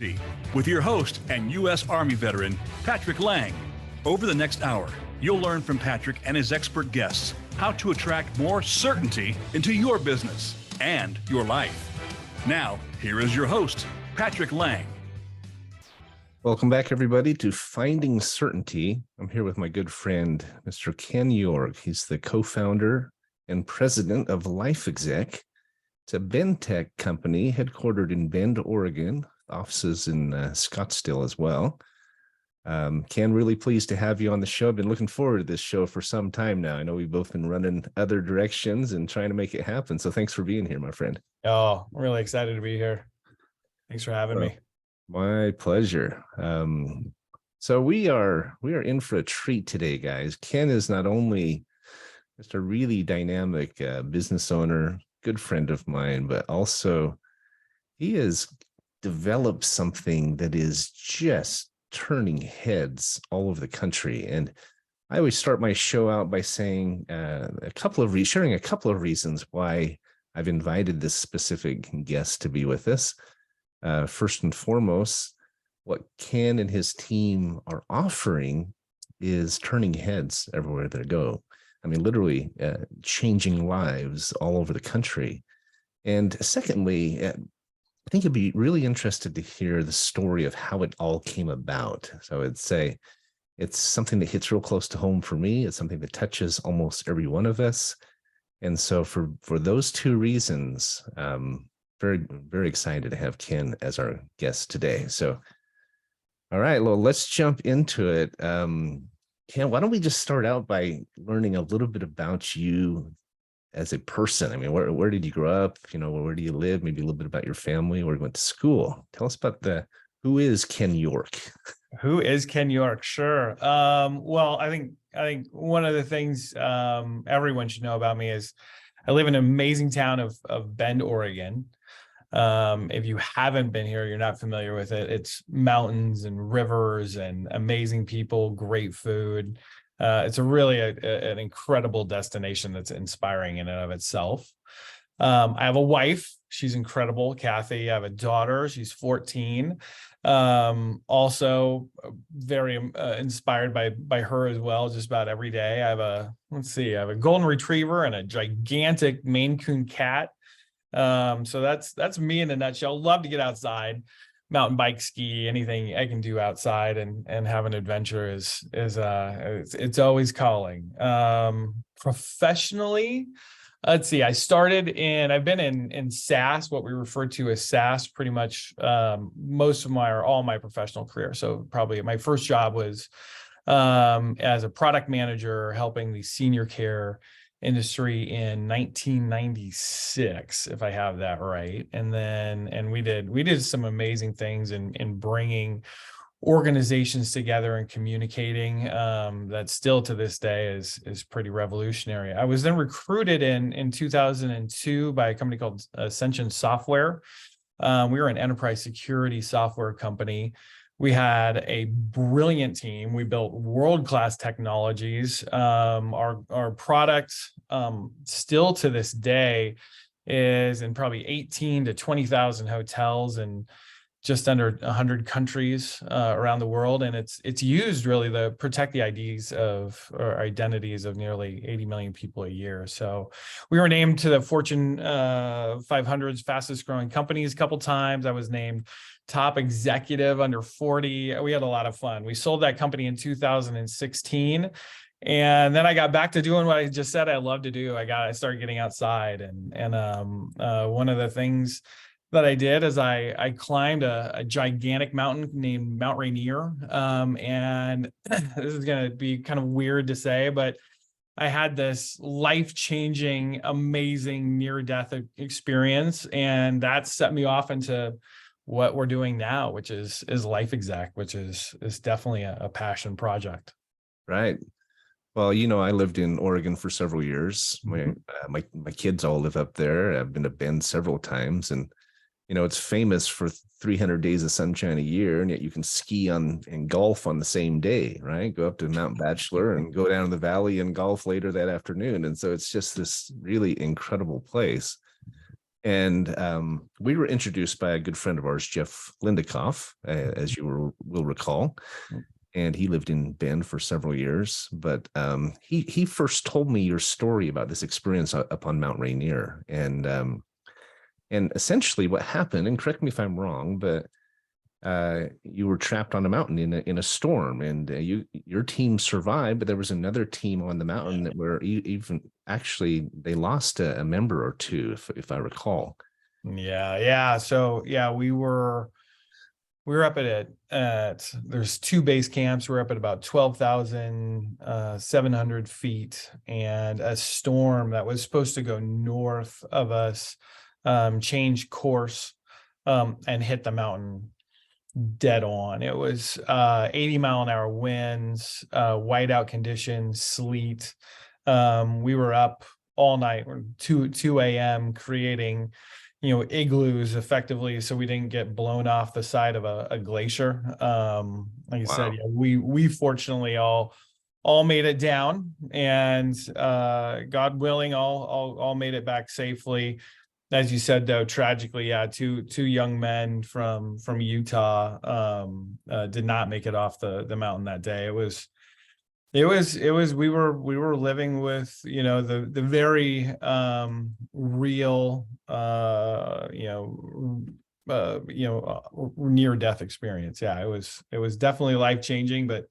with your host and U.S. Army veteran, Patrick Lang. Over the next hour, you'll learn from Patrick and his expert guests how to attract more certainty into your business and your life. Now, here is your host, Patrick Lang. Welcome back, everybody, to Finding Certainty. I'm here with my good friend, Mr. Ken York. He's the co-founder and president of LifeExec. It's a Bend tech company headquartered in Bend, Oregon, offices in Scottsdale as well. Ken, really pleased to have you on the show. I've been looking forward to this show for some time now. I know we've both been running other directions and trying to make it happen. So thanks for being here, my friend. Oh, I'm really excited to be here. Thanks for having me. My pleasure. So we are in for a treat today, guys. Ken is not only just a really dynamic business owner, good friend of mine, but also he has developed something that is just turning heads all over the country. And I always start my show out by saying sharing a couple of reasons why I've invited this specific guest to be with us. First and foremost, what Ken and his team are offering is turning heads everywhere they go. I mean, literally changing lives all over the country. And secondly, I think you'd be really interested to hear the story of how it all came about. So I'd say it's something that hits real close to home for me. It's something that touches almost every one of us. And so for those two reasons, very, very excited to have Ken as our guest today. So, all right, well, let's jump into it. Ken, why don't we just start out by learning a little bit about you as a person? I mean, where did you grow up? You know, where do you live? Maybe a little bit about your family, where you went to school. Tell us about who is Ken York? Who is Ken York? Sure. Well, I think one of the things everyone should know about me is I live in an amazing town of Bend, Oregon. If you haven't been here, you're not familiar with it. It's mountains and rivers and amazing people, great food. It's really an incredible destination that's inspiring in and of itself. I have a wife. She's incredible, Kathy. I have a daughter. She's 14. Also very inspired by her as well, just about every day. I have a golden retriever and a gigantic Maine Coon cat. So that's me in a nutshell. Love to get outside, mountain bike, ski, anything I can do outside and have an adventure is it's always calling. Professionally, let's see, I've been in SaaS, what we refer to as SaaS, pretty much most of all my professional career. So probably my first job was as a product manager helping the senior care industry in 1996, if I have that right. And we did some amazing things in bringing organizations together and communicating that still to this day is pretty revolutionary. I was then recruited in 2002 by a company called Ascension Software. We were an enterprise security software company. We had a brilliant team. We built world-class technologies. Our product still to this day is in probably 18 to 20,000 hotels and just under 100 countries around the world. And it's used really to protect the identities of nearly 80 million people a year. So we were named to the Fortune 500's fastest growing companies a couple times. I was named top executive under 40. We had a lot of fun. We sold that company in 2016. And then I got back to doing what I just said I love to do. I started getting outside. And one of the things that I did is I climbed a gigantic mountain named Mount Rainier. And this is going to be kind of weird to say, but I had this life-changing, amazing near-death experience. And that set me off into what we're doing now, which is LifeExec, which is definitely a passion project. Right. Well, you know, I lived in Oregon for several years. My kids all live up there. I've been to Bend several times, and you know, it's famous for 300 days of sunshine a year, and yet you can ski and golf on the same day, right? Go up to Mount Bachelor and go down to the valley and golf later that afternoon. And so it's just this really incredible place. And we were introduced by a good friend of ours, Jeff Lindikoff, as you will recall. And he lived in Bend for several years. But he first told me your story about this experience up on Mount Rainier. And essentially what happened, and correct me if I'm wrong, but you were trapped on a mountain in a storm, and your team survived, but there was another team on the mountain that were even actually they lost a member or two, if I recall. Yeah. So yeah, we were up at there's 2 base camps. We're up at about 12,700 feet, and a storm that was supposed to go north of us changed course and hit the mountain dead on. It was 80-mile-an-hour winds, whiteout conditions, sleet. We were up all night, 2 a.m. creating, igloos effectively, so we didn't get blown off the side of a glacier. Like I said, yeah, we fortunately all made it down, and God willing, all made it back safely. As you said, though, tragically, yeah, two young men from Utah did not make it off the mountain that day. It was we were living with, the very real near death experience. Yeah, it was definitely life-changing, but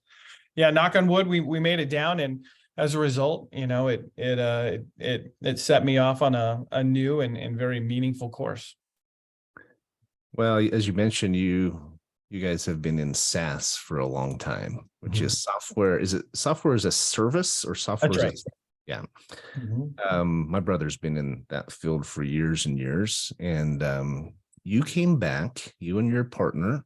yeah, knock on wood, we made it down, and as a result, it set me off on a new and very meaningful course. Well, as you mentioned, you guys have been in SaaS for a long time, which is software. Is it software as a service or software? That's right. Yeah. My brother's been in that field for years and years, and you came back, you and your partner.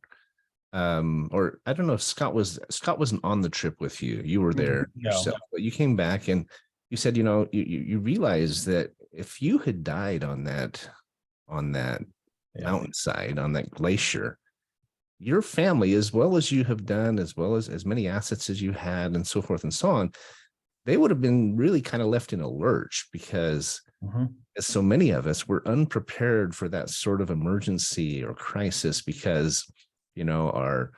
Or I don't know if Scott wasn't on the trip with you. You were there yourself, but you came back and you said, you realized that if you had died on that mountainside, on that glacier, your family, as well as you have done, as well as many assets as you had, and so forth and so on, they would have been really kind of left in a lurch, because as so many of us were unprepared for that sort of emergency or crisis, because our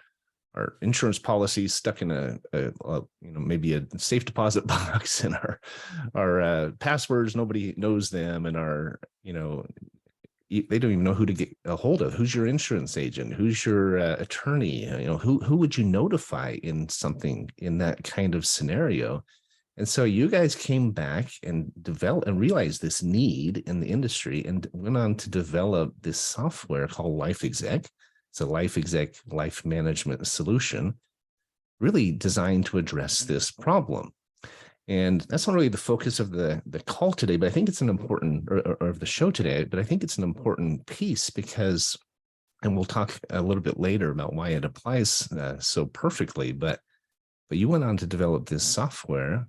insurance policies stuck in maybe a safe deposit box, and our passwords, nobody knows them, and they don't even know who to get a hold of. Who's your insurance agent? Who's your attorney? Who would you notify in something in that kind of scenario? And so you guys came back and developed and realized this need in the industry, and went on to develop this software called LifeExec. It's a LifeExec life management solution, really designed to address this problem. And that's not really the focus of the call today, but I think it's an important, or of the show today, but I think it's an important piece, because, and we'll talk a little bit later about why it applies so perfectly, but you went on to develop this software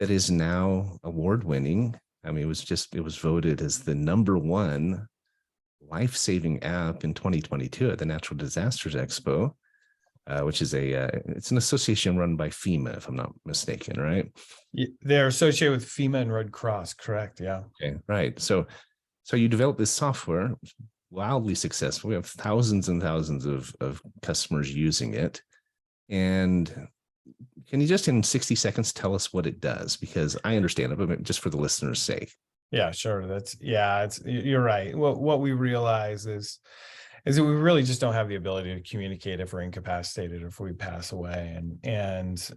that is now award-winning. I mean, it was voted as the #1 life-saving app in 2022 at the Natural Disasters Expo, which is it's an association run by FEMA, if I'm not mistaken, right? They're associated with FEMA and Red Cross, correct? Yeah. Okay, right. So you developed this software, wildly successful. We have thousands and thousands of customers using it. And can you just in 60 seconds tell us what it does? Because I understand it, but just for the listeners' sake. Yeah, sure. You're right. What we realize is that we really just don't have the ability to communicate if we're incapacitated or if we pass away. And it's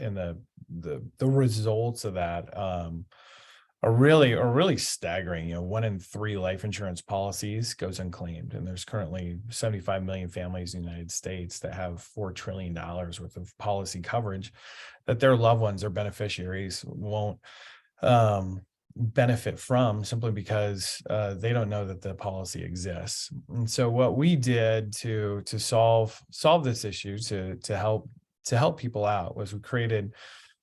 in the results of that are really staggering. 1 in 3 life insurance policies goes unclaimed, and there's currently 75 million families in the United States that have $4 trillion worth of policy coverage that their loved ones or beneficiaries won't benefit from, simply because they don't know that the policy exists. And so what we did to solve this issue, to help people out, was we created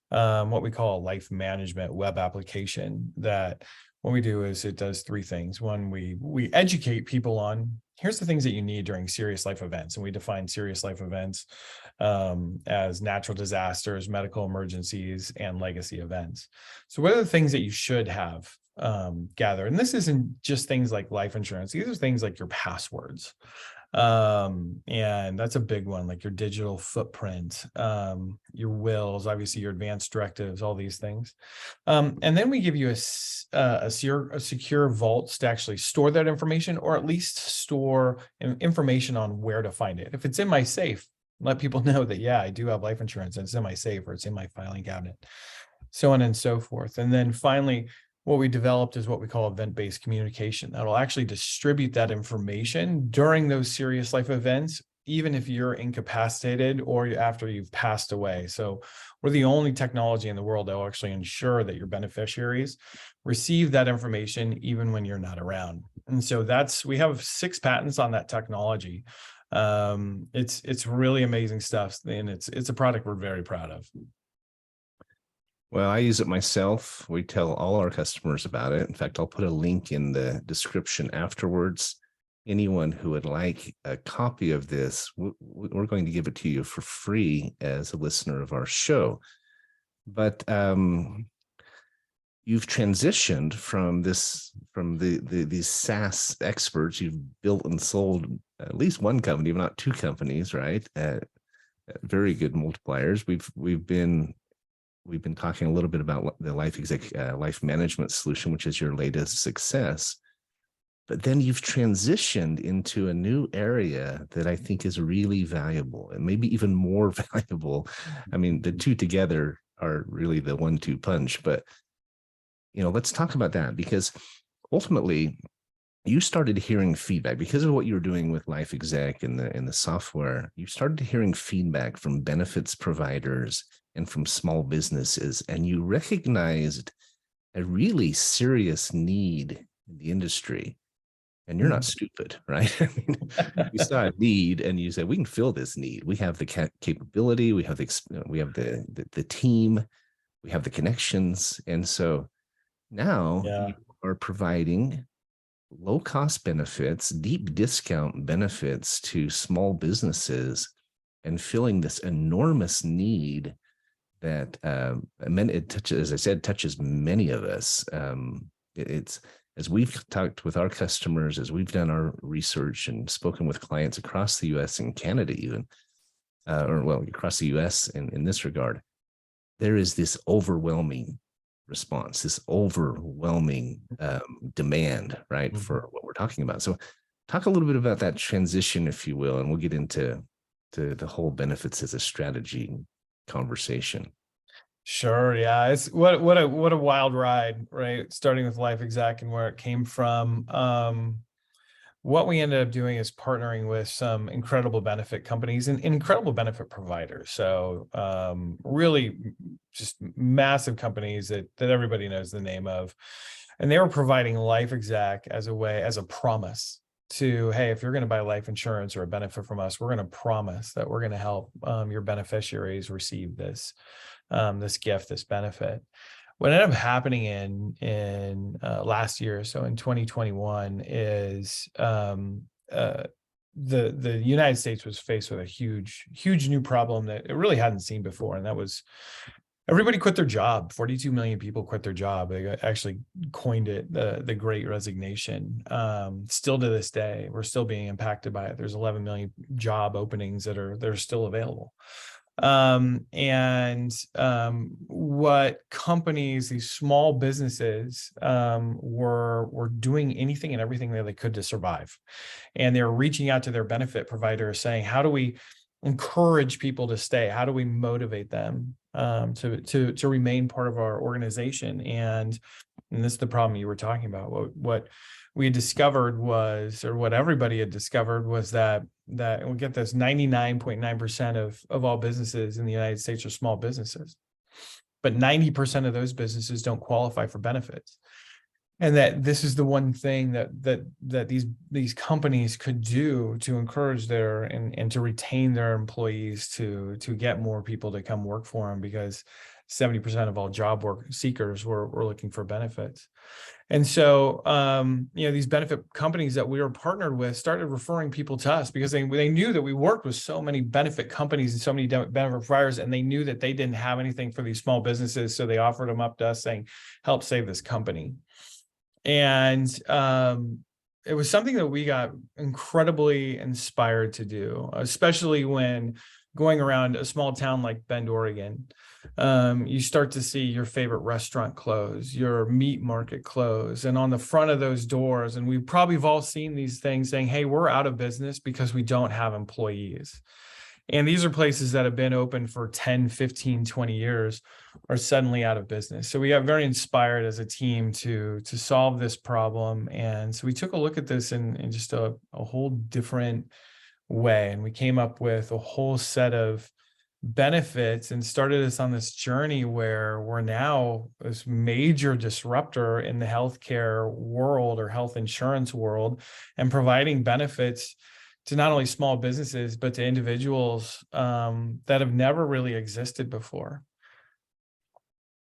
what we call a life management web application. That what we do is it does 3 things. One, we educate people on, here's the things that you need during serious life events. And we define serious life events as natural disasters, medical emergencies, and legacy events. So what are the things that you should have gather. And this isn't just things like life insurance. These are things like your passwords. And that's a big one, like your digital footprint, your wills, obviously your advanced directives, all these things. And then we give you a secure vaults to actually store that information, or at least store information on where to find it. If it's in my safe, let people know that, yeah, I do have life insurance and it's in my safe or it's in my filing cabinet, so on and so forth. And then finally, what we developed is what we call event-based communication. That'll actually distribute that information during those serious life events, even if you're incapacitated or after you've passed away. So we're the only technology in the world that will actually ensure that your beneficiaries receive that information even when you're not around. And so we have 6 patents on that technology. It's really amazing stuff, and it's a product we're very proud of. Well, I use it myself. We tell all our customers about it. In fact, I'll put a link in the description afterwards. Anyone who would like a copy of this, we're going to give it to you for free as a listener of our show. But you've transitioned from these SaaS experts. You've built and sold at least one company, if not 2 companies, right? Very good multipliers. We've been talking a little bit about the LifeExec life management solution, which is your latest success. But then you've transitioned into a new area that I think is really valuable, and maybe even more valuable. I mean, the 2 together are really the 1-2 punch. But let's talk about that, because ultimately you started hearing feedback because of what you were doing with LifeExec and the software. You started hearing feedback from benefits providers and from small businesses, and you recognized a really serious need in the industry. And you're not stupid, right? I mean, you saw a need and you said, we can fill this need. We have the capability, we have the team, we have the connections. And so now you are providing low-cost benefits, deep discount benefits to small businesses, and filling this enormous need that it touches, as I said, touches many of us. It's as we've talked with our customers, as we've done our research and spoken with clients across the U.S. and Canada, even, across the U.S. in this regard, there is this overwhelming response, this overwhelming demand, right, for what we're talking about. So talk a little bit about that transition, if you will, and we'll get into the whole benefits as a strategy conversation. Sure. Yeah. It's what a wild ride, right? Starting with LifeExec and where it came from. What we ended up doing is partnering with some incredible benefit companies and incredible benefit providers. So really just massive companies that everybody knows the name of. And they were providing LifeExec as a promise to, hey, if you're going to buy life insurance or a benefit from us, we're going to promise that we're going to help your beneficiaries receive this gift, this benefit. What ended up happening in last year, so in 2021, is the United States was faced with a huge new problem that it really hadn't seen before, and that was everybody quit their job. 42 million people quit their job. They actually coined it the Great Resignation. Still to this day, we're still being impacted by it. There's 11 million job openings that are still available. What companies, these small businesses, were doing anything and everything that they could to survive. And they were reaching out to their benefit providers saying, how do we encourage people to stay? How do we motivate them to remain part of our organization? And this is the problem you were talking about. What we had discovered was, or what everybody had discovered was that and we get this, 99.9% of all businesses in the United States are small businesses, but 90% of those businesses don't qualify for benefits. And that this is the one thing that these companies could do to encourage and to retain their employees, to get more people to come work for them, because 70% of all job work seekers were looking for benefits. And so, these benefit companies that we were partnered with started referring people to us because they knew that we worked with so many benefit companies and so many benefit providers, and they knew that they didn't have anything for these small businesses. So they offered them up to us saying, help save this company. And it was something that we got incredibly inspired to do, especially when going around a small town like Bend, Oregon. You start to see your favorite restaurant close, your meat market close, and on the front of those doors, and we probably have all seen these things saying, hey, we're out of business because we don't have employees. And these are places that have been open for 10, 15, 20 years are suddenly out of business. So we got very inspired as a team to solve this problem. And so we took a look at this in just a whole different way. And we came up with a whole set of benefits and started us on this journey where we're now this major disruptor in the healthcare world or health insurance world, and providing benefits to not only small businesses, but to individuals that have never really existed before.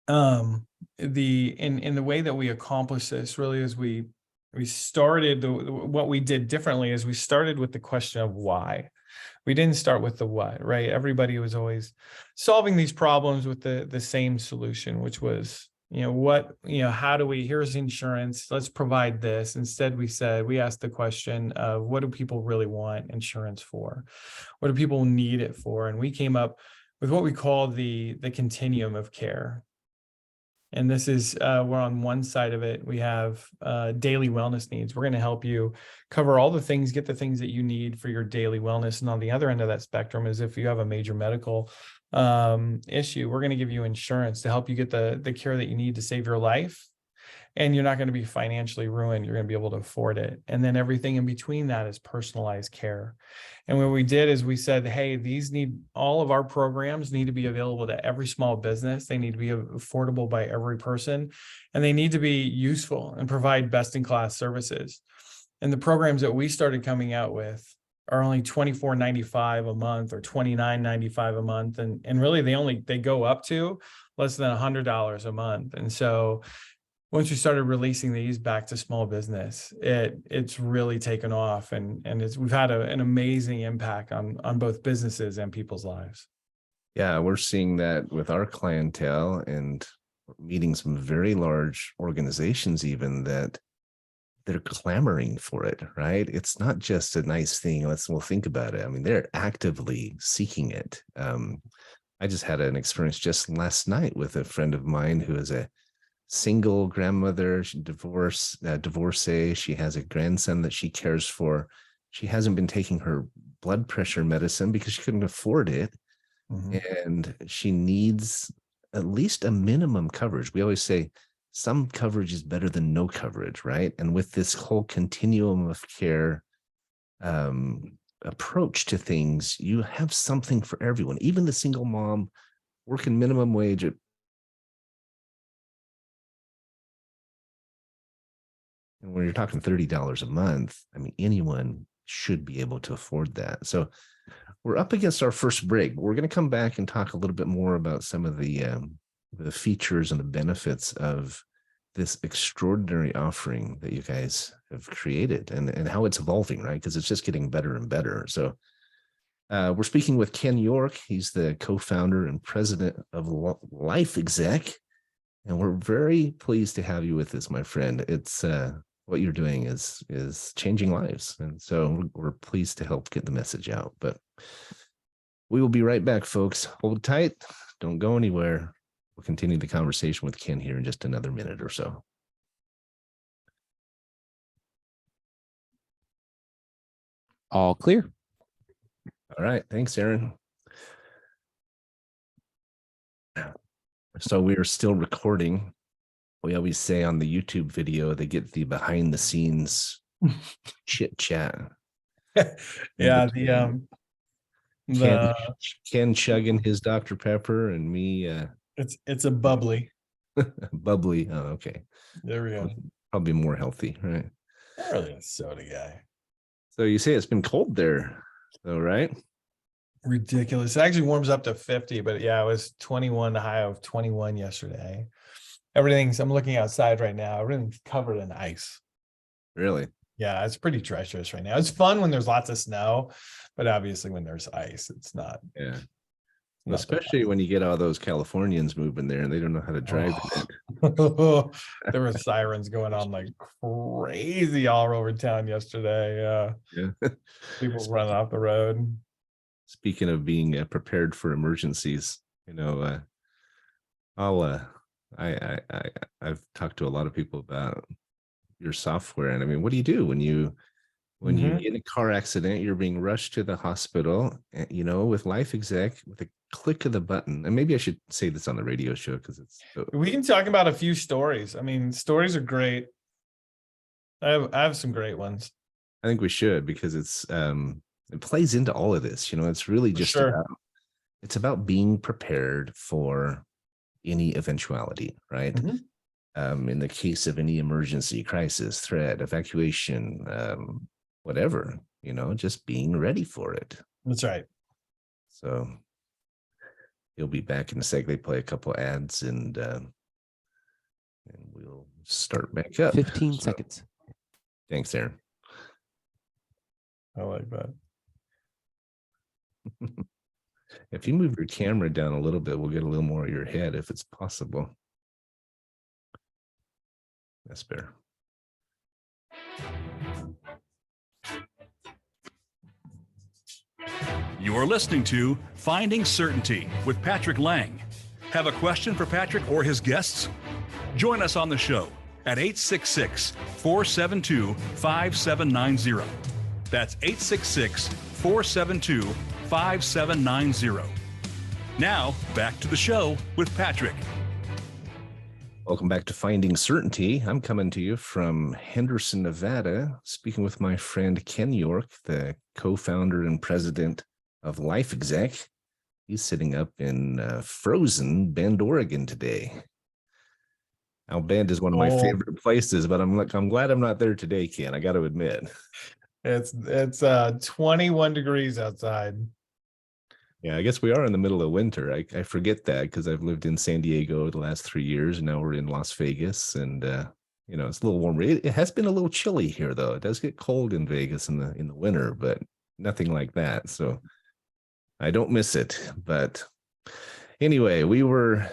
In the way that we accomplish this really is we started, what we did differently is we started with the question of why. We didn't start with the what, right? Everybody was always solving these problems with the same solution, which was, how do we, here's insurance, let's provide this. Instead, we asked the question of what do people really want insurance for? What do people need it for? And we came up with what we call the continuum of care. And this is, we're on one side of it. We have daily wellness needs. We're going to help you cover all the things, get the things that you need for your daily wellness. And on the other end of that spectrum is if you have a major medical issue, we're going to give you insurance to help you get the care that you need to save your life. And you're not going to be financially ruined. You're going to be able to afford it. And then everything in between that is personalized care. And what we did is we said, hey, all of our programs need to be available to every small business. They need to be affordable by every person, and they need to be useful and provide best-in-class services. And the programs that we started coming out with are only $24.95 a month or $29.95 a month. And really they go up to less than $100 a month. And so once we started releasing these back to small business, it's really taken off, and we've had an amazing impact on both businesses and people's lives. Yeah, we're seeing that with our clientele and meeting some very large organizations even that they're clamoring for it, right? It's not just a nice thing. We'll think about it. I mean, they're actively seeking it. I just had an experience just last night with a friend of mine who is a single grandmother, divorcee. She has a grandson that she cares for. She hasn't been taking her blood pressure medicine because she couldn't afford it. Mm-hmm. And she needs at least a minimum coverage. We always say some coverage is better than no coverage, right? And with this whole continuum of care approach to things, you have something for everyone, even the single mom working minimum wage at And when you're talking $30 a month, I mean, anyone should be able to afford that. So we're up against our first break. We're going to come back and talk a little bit more about some of the features and the benefits of this extraordinary offering that you guys have created and how it's evolving, right? Because it's just getting better and better. So we're speaking with Ken York. He's the co-founder and president of LifeExec. And we're very pleased to have you with us, my friend. It's what you're doing is changing lives. And so we're pleased to help get the message out. But we will be right back, folks. Hold tight. Don't go anywhere. We'll continue the conversation with Ken here in just another minute or so. All clear. All right. Thanks, Aaron. So we are still recording. We always say on the YouTube video, they get the behind the scenes chit-chat. Yeah, Ken chugging his Dr. Pepper and me. It's a bubbly. Bubbly. Oh, okay. There we go. Probably more healthy, right? Not really a soda guy. So you say it's been cold there, though, right? Ridiculous. It actually warms up to 50, but yeah, it was 21, the high of 21 yesterday. I'm looking outside right now. Everything's covered in ice. Really? Yeah, it's pretty treacherous right now. It's fun when there's lots of snow, but obviously when there's ice, it's not. Yeah. Especially when you get all those Californians moving there and they don't know how to drive. There were sirens going on like crazy all over town yesterday. Yeah. People running off the road. Speaking of being prepared for emergencies, I've talked to a lot of people about your software, and I mean, what do you do when you get in a car accident, you're being rushed to the hospital, and, with LifeExec, with a click of the button. And maybe I should say this on the radio show because we can talk about a few stories. I mean, stories are great. I have some great ones. I think we should, because it plays into all of this. It's really just about being prepared for any eventuality, right? In the case of any emergency, crisis, threat, evacuation, whatever, just being ready for it. That's right. So he'll be back in a sec. They play a couple ads and we'll start back up. 15 seconds. Thanks, Aaron. I like that. If you move your camera down a little bit, we'll get a little more of your head if it's possible. That's better. You're listening to Finding Certainty with Patrick Lang. Have a question for Patrick or his guests? Join us on the show at 866-472-5790. That's 866-472-5790. Now, back to the show with Patrick. Welcome back to Finding Certainty. I'm coming to you from Henderson, Nevada, speaking with my friend Ken York, the co-founder and president of LifeExec. He's sitting up in frozen Bend, Oregon today. Now, Bend is one of my favorite places, but I'm glad I'm not there today, Ken. I got to admit. It's 21 degrees outside. Yeah, I guess we are in the middle of winter. I forget that because I've lived in San Diego the last 3 years, and now we're in Las Vegas, and it's a little warmer. It has been a little chilly here, though. It does get cold in Vegas in the winter, but nothing like that. So I don't miss it. But anyway, we were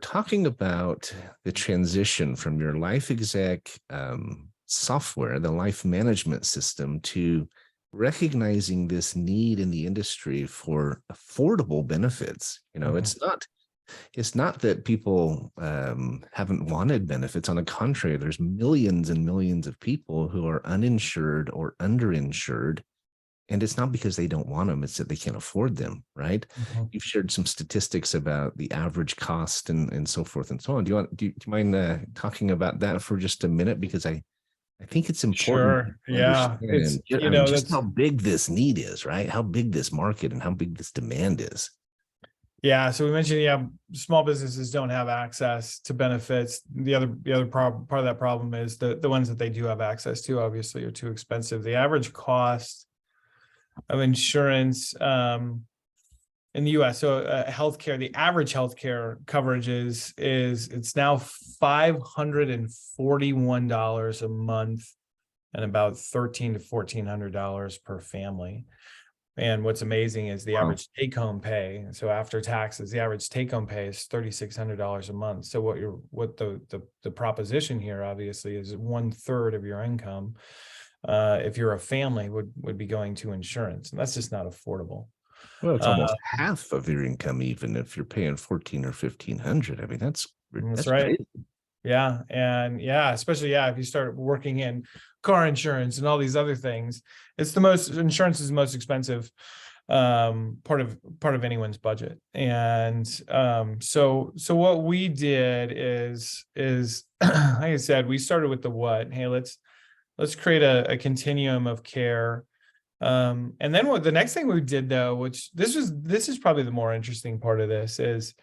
talking about the transition from your LifeExec software, the life management system, to recognizing this need in the industry for affordable benefits. It's not that people haven't wanted benefits. On the contrary, there's millions and millions of people who are uninsured or underinsured, and it's not because they don't want them, it's that they can't afford them, right? You've shared some statistics about the average cost and so forth and so on. Do you mind talking about that for just a minute? Because I think it's important. Sure. Yeah. It's, just how big this need is, right? How big this market and how big this demand is. Yeah. So we mentioned, small businesses don't have access to benefits. The other part of that problem is the ones that they do have access to, obviously, are too expensive. The average cost of insurance in the U.S., so healthcare, the average healthcare coverage it's now $541 a month and about $1,300 to $1,400 per family. And what's amazing is the average take-home pay. So after taxes, the average take-home pay is $3,600 a month. So what the proposition here, obviously, is 1/3 of your income, if you're a family, would be going to insurance, and that's just not affordable. Well, it's almost half of your income, even if you're paying $1,400 or $1,500. I mean, that's right. crazy. Yeah. And especially, if you start working in car insurance and all these other things, insurance is the most expensive part of anyone's budget. And so what we did is like I said, we started with the what. Hey, let's create a continuum of care. And then the next thing we did, though, which this is probably the more interesting part of this, is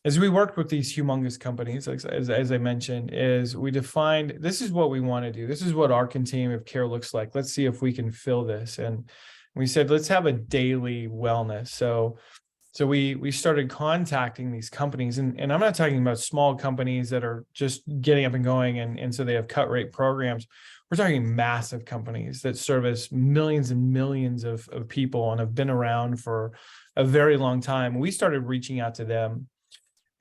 as we worked with these humongous companies, as I mentioned, is we defined, this is what we want to do. This is what our continuum of care looks like. Let's see if we can fill this. And we said, let's have a daily wellness. So So we started contacting these companies, and I'm not talking about small companies that are just getting up and going, and so they have cut rate programs. We're talking massive companies that service millions and millions of people and have been around for a very long time. We started reaching out to them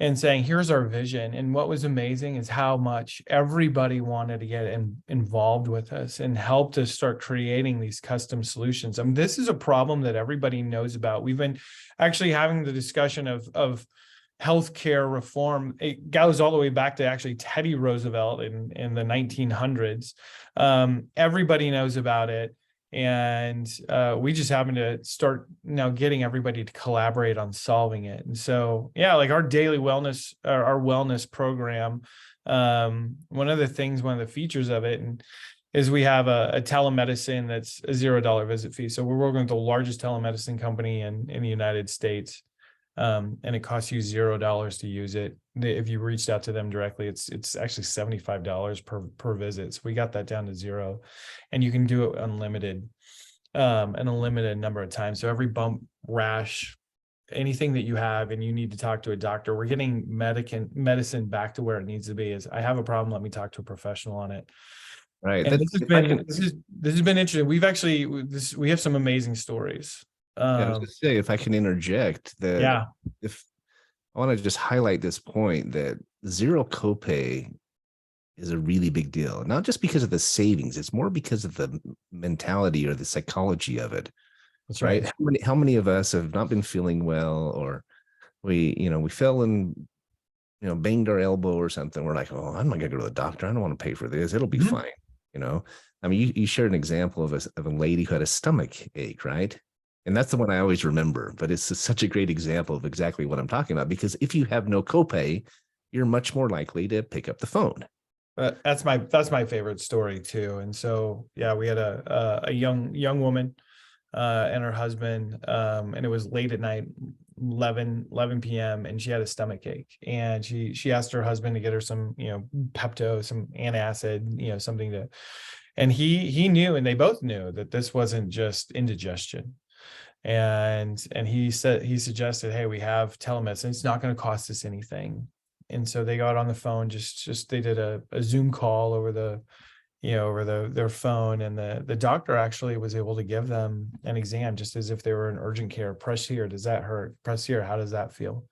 and saying, here's our vision. And what was amazing is how much everybody wanted to get involved with us and helped us start creating these custom solutions. I mean, this is a problem that everybody knows about. We've been actually having the discussion of healthcare reform. It goes all the way back to actually Teddy Roosevelt in the 1900s. Everybody knows about it. And we just happen to start now getting everybody to collaborate on solving it. And so, yeah, like our daily wellness, our wellness program, one of the features of it is we have a telemedicine that's a $0 visit fee. So we're working with the largest telemedicine company in the United States. And it costs you $0 to use it. If you reached out to them directly, it's actually $75 per visit. So we got that down to $0, and you can do it unlimited, an unlimited number of times. So every bump, rash, anything that you have, and you need to talk to a doctor, we're getting medicine back to where it needs to be. Is I have a problem, let me talk to a professional on it. Right. And this has been interesting. We have some amazing stories. I was going to say, if I can interject, that if I want to just highlight this point, that zero copay is a really big deal, not just because of the savings, it's more because of the mentality or the psychology of it. That's right. How many of us have not been feeling well, or we fell and, banged our elbow or something. We're like, oh, I'm not going to go to the doctor. I don't want to pay for this. It'll be fine. I mean, you shared an example of a lady who had a stomach ache, right? And that's the one I always remember, but it's such a great example of exactly what I'm talking about, because if you have no copay, you're much more likely to pick up the phone. That's my favorite story too. And so, yeah, we had a young woman and her husband, and it was late at night, 11 p.m. and she had a stomach ache, and she asked her husband to get her some, Pepto, some antacid, something to, and he knew, and they both knew that this wasn't just indigestion. And he suggested, hey, we have telemedicine. It's not going to cost us anything. And so they got on the phone, they did a Zoom call over their phone. And the doctor actually was able to give them an exam, just as if they were in urgent care. Press here. Does that hurt? Press here. How does that feel?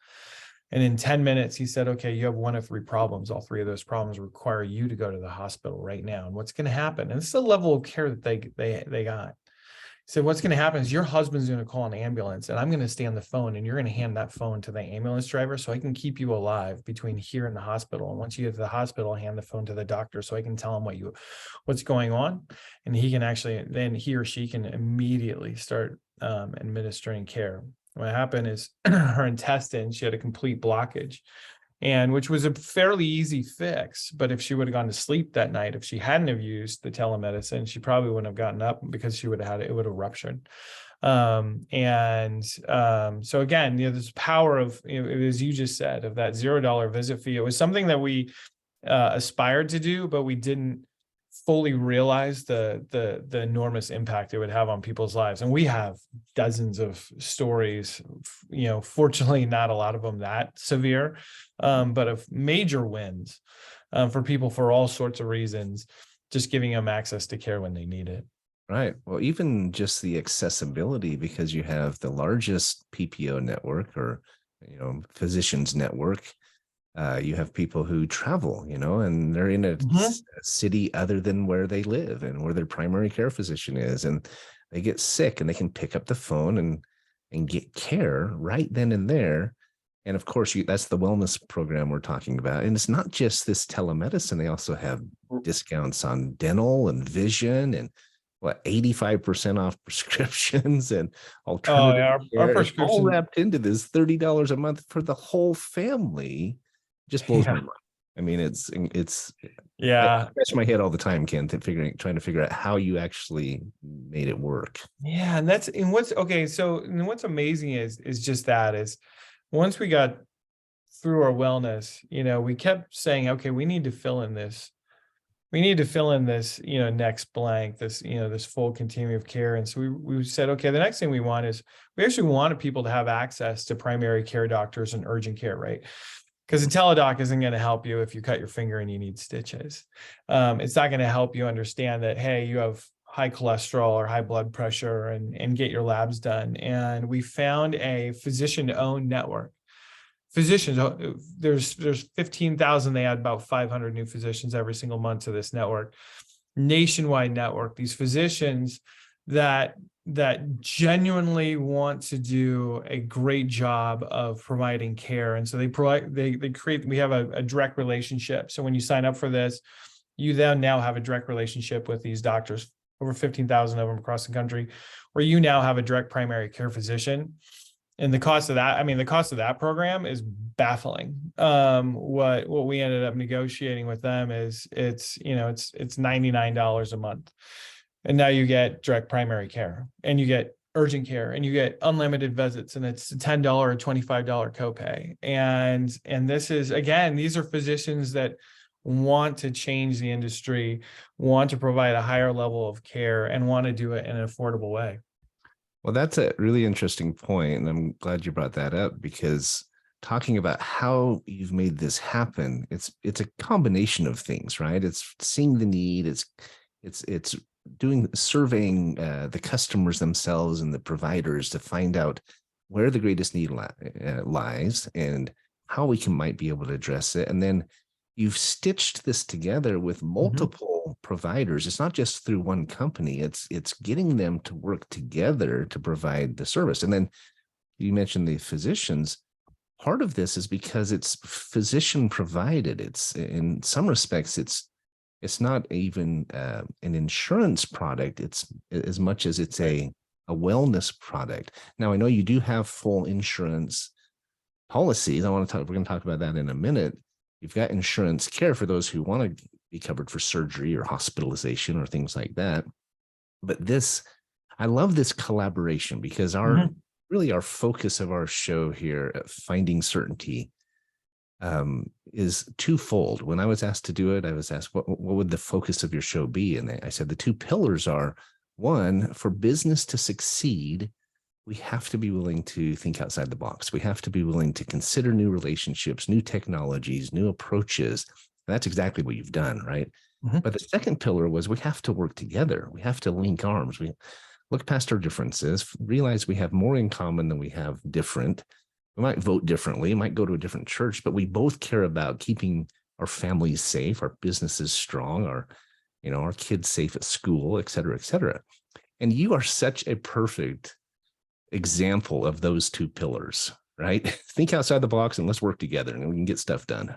And in 10 minutes, he said, okay, you have one of three problems. All three of those problems require you to go to the hospital right now. And what's going to happen? And this is the level of care that they got. So what's going to happen is your husband's going to call an ambulance, and I'm going to stay on the phone, and you're going to hand that phone to the ambulance driver so I can keep you alive between here and the hospital. And once you get to the hospital, I'll hand the phone to the doctor so I can tell him what's going on. And then he or she can immediately start administering care. What happened is her intestine, she had a complete blockage, and which was a fairly easy fix. But if she would have gone to sleep that night, if she hadn't have used the telemedicine, she probably wouldn't have gotten up, because she would have it would have ruptured. So again, this power of, as you just said, of that $0 visit fee. It was something that we aspired to do, but we didn't fully realize the enormous impact it would have on people's lives. And we have dozens of stories, fortunately not a lot of them that severe, but of major wins for people for all sorts of reasons, just giving them access to care when they need it. Right. Well, even just the accessibility, because you have the largest PPO network, or, physicians network. You have people who travel, and they're in a city other than where they live and where their primary care physician is, and they get sick and they can pick up the phone and get care right then and there. And of course, that's the wellness program we're talking about. And it's not just this telemedicine. They also have discounts on dental and vision, and 85% off prescriptions and alternative care. Our prescription, all wrapped into this $30 a month for the whole family. Just blows my mind. I mean, it's I scratch my head all the time, Ken, trying to figure out how you actually made it work. Yeah, and what's amazing is just that is, once we got through our wellness, we kept saying, okay, we need to fill in this we need to fill in this, next blank, this, this full continuum of care. And so we said, okay, the next thing we want is we actually wanted people to have access to primary care doctors and urgent care, right? Because a teledoc isn't going to help you if you cut your finger and you need stitches. It's not going to help you understand that, hey, you have high cholesterol or high blood pressure and get your labs done. And we found a physician-owned network. Physicians, there's 15,000. They add about 500 new physicians every single month to this network, nationwide network. These physicians that genuinely want to do a great job of providing care, and so they create. We have a direct relationship. So when you sign up for this, you then now have a direct relationship with these doctors, over 15,000 of them across the country, where you now have a direct primary care physician. And the cost of that program is baffling. What we ended up negotiating with them is it's $99 a month. And now you get direct primary care and you get urgent care and you get unlimited visits, and it's a $10 or $25 copay. And this is, again, these are physicians that want to change the industry, want to provide a higher level of care, and want to do it in an affordable way. Well, that's a really interesting point, and I'm glad you brought that up, because talking about how you've made this happen, it's a combination of things, right? It's seeing the need, it's surveying the customers themselves and the providers to find out where the greatest need lies and how we might be able to address it, and then you've stitched this together with multiple providers. It's not just through one company. It's getting them to work together to provide the service. And then you mentioned the physicians. Part of this is because it's physician provided. It's, in some respects, it's not even an insurance product. It's as much as it's a wellness product. Now, I know you do have full insurance policies. We're going to talk about that in a minute. You've got insurance care for those who want to be covered for surgery or hospitalization or things like that. But I love this collaboration, because our focus of our show here at Finding Certainty is twofold. When I was asked to do it, I was asked, what would the focus of your show be? And I said the two pillars are, one, for business to succeed, we have to be willing to think outside the box. We have to be willing to consider new relationships, new technologies, new approaches. And that's exactly what you've done, right? But the second pillar was we have to work together. We have to link arms. We look past our differences, realize we have more in common than we have different. We might vote differently, might go to a different church, but we both care about keeping our families safe, our businesses strong, our kids safe at school, et cetera, et cetera. And you are such a perfect example of those two pillars, right? Think outside the box and let's work together, and we can get stuff done.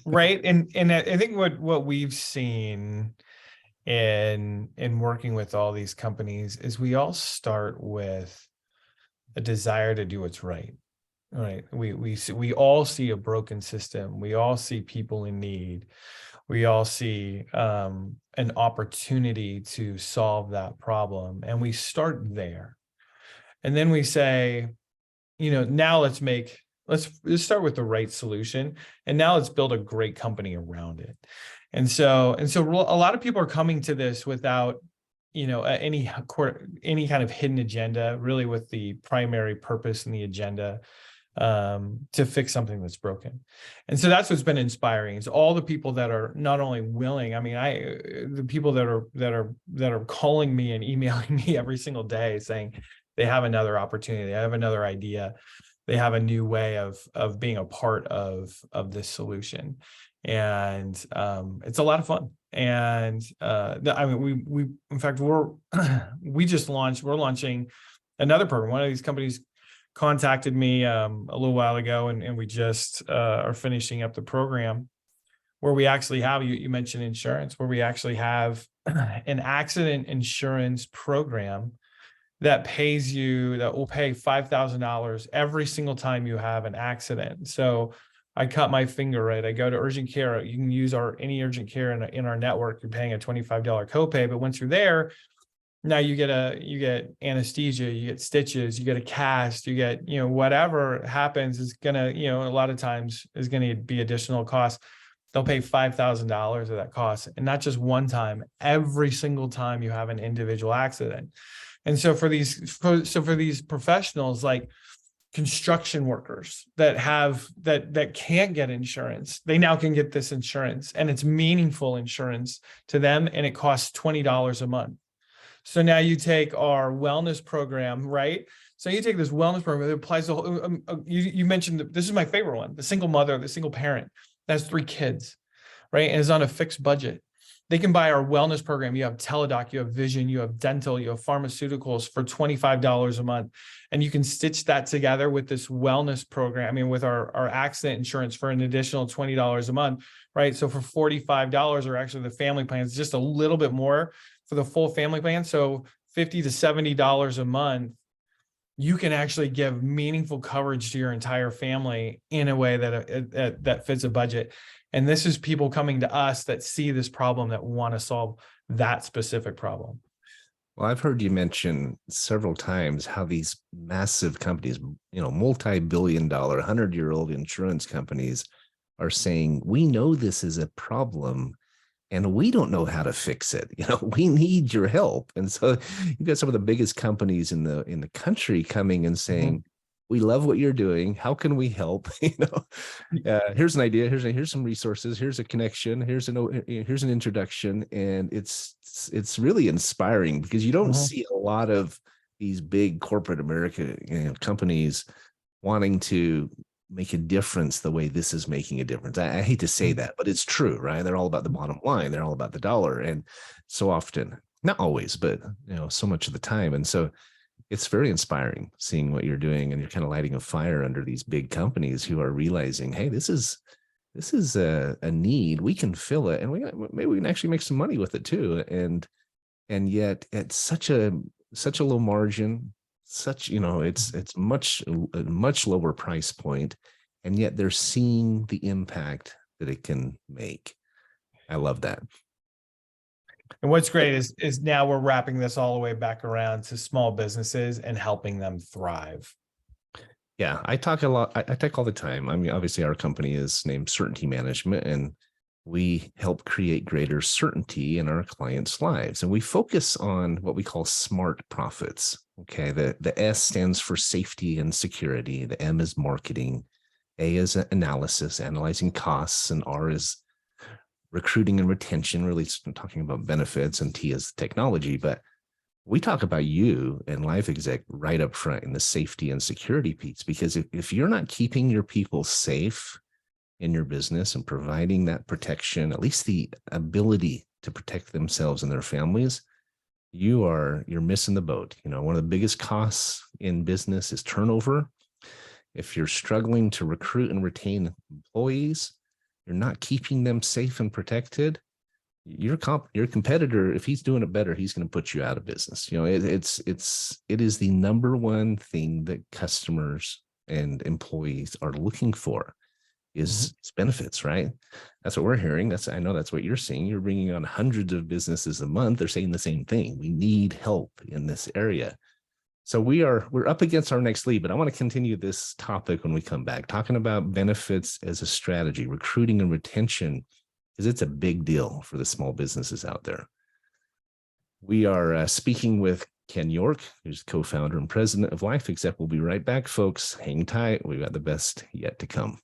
Right. And I think what we've seen in working with all these companies is we all start with a desire to do what's right. Right. We all see a broken system. We all see people in need. We all see an opportunity to solve that problem. And we start there. And then we say, now let's start with the right solution. And now let's build a great company around it. And so a lot of people are coming to this without, any kind of hidden agenda, really with the primary purpose and the agenda to fix something that's broken. And so that's what's been inspiring, is all the people that are not only willing, the people that are calling me and emailing me every single day saying they have another opportunity, they have another idea, they have a new way of being a part of this solution. And it's a lot of fun. And we're launching another program. One of these companies contacted me a little while ago, and we just are finishing up the program where we actually have, you mentioned insurance, where we actually have an accident insurance program that will pay $5,000 every single time you have an accident. So I cut my finger, right? I go to urgent care. You can use any urgent care in our network. You're paying a $25 copay, but once you're there, now you get anesthesia, you get stitches, you get a cast, you get, whatever happens is gonna, a lot of times is gonna be additional cost. they'll pay $5,000 of that cost, and not just one time, every single time you have an individual accident. And so for these professionals, like construction workers that can't get insurance, they now can get this insurance, and it's meaningful insurance to them, and it costs $20 a month. So now you take our wellness program, right? So you take this wellness program that applies to you mentioned this is my favorite one, the single mother, the single parent that has 3 kids, right? And is on a fixed budget. They can buy our wellness program. You have Teladoc, you have vision, you have dental, you have pharmaceuticals for $25 a month. And you can stitch that together with this wellness program, I mean, with our accident insurance for an additional $20 a month, right? So for $45, or actually the family plan is just a little bit more for the full family plan. So $50 to $70 a month, you can actually give meaningful coverage to your entire family in a way that fits a budget. And this is people coming to us that see this problem, that want to solve that specific problem. Well, I've heard you mention several times how these massive companies, multi-billion-dollar, 100-year-old insurance companies are saying, we know this is a problem and we don't know how to fix it. We need your help. And so you've got some of the biggest companies in the country coming and saying, we love what you're doing. How can we help? Here's an idea. Here's some resources. Here's a connection. Here's an introduction. And it's really inspiring, because you don't see a lot of these big corporate America companies wanting to make a difference the way this is making a difference. I hate to say that, but it's true, right? They're all about the bottom line. They're all about the dollar. And so often, not always, but so much of the time. And so it's very inspiring seeing what you're doing, and you're kind of lighting a fire under these big companies who are realizing, hey, this is a need. We can fill it, and maybe we can actually make some money with it too. And yet at such a low margin, it's a much lower price point, and yet they're seeing the impact that it can make. I love that. And what's great is now we're wrapping this all the way back around to small businesses and helping them thrive. Yeah, I talk a lot. I talk all the time. I mean, obviously our company is named Certainty Management, and we help create greater certainty in our clients' lives. And we focus on what we call smart profits. Okay. The S stands for safety and security. The M is marketing. A is analysis, analyzing costs. And R is recruiting and retention, really talking about benefits, and T is technology. But we talk about you and LifeExec right up front in the safety and security piece, because if you're not keeping your people safe in your business and providing that protection, at least the ability to protect themselves and their families, you're missing the boat. One of the biggest costs in business is turnover. If you're struggling to recruit and retain employees, you're not keeping them safe and protected, your competitor, if he's doing it better, he's going to put you out of business. It is the number one thing that customers and employees are looking for is benefits, right? That's what we're hearing. I know that's what you're seeing. You're bringing on hundreds of businesses a month. They're saying the same thing. We need help in this area. So we're up against our next lead, but I want to continue this topic when we come back, talking about benefits as a strategy, recruiting and retention, because it's a big deal for the small businesses out there. We are speaking with Ken York, who's co-founder and president of LifeExec. We'll be right back, folks. Hang tight. We've got the best yet to come.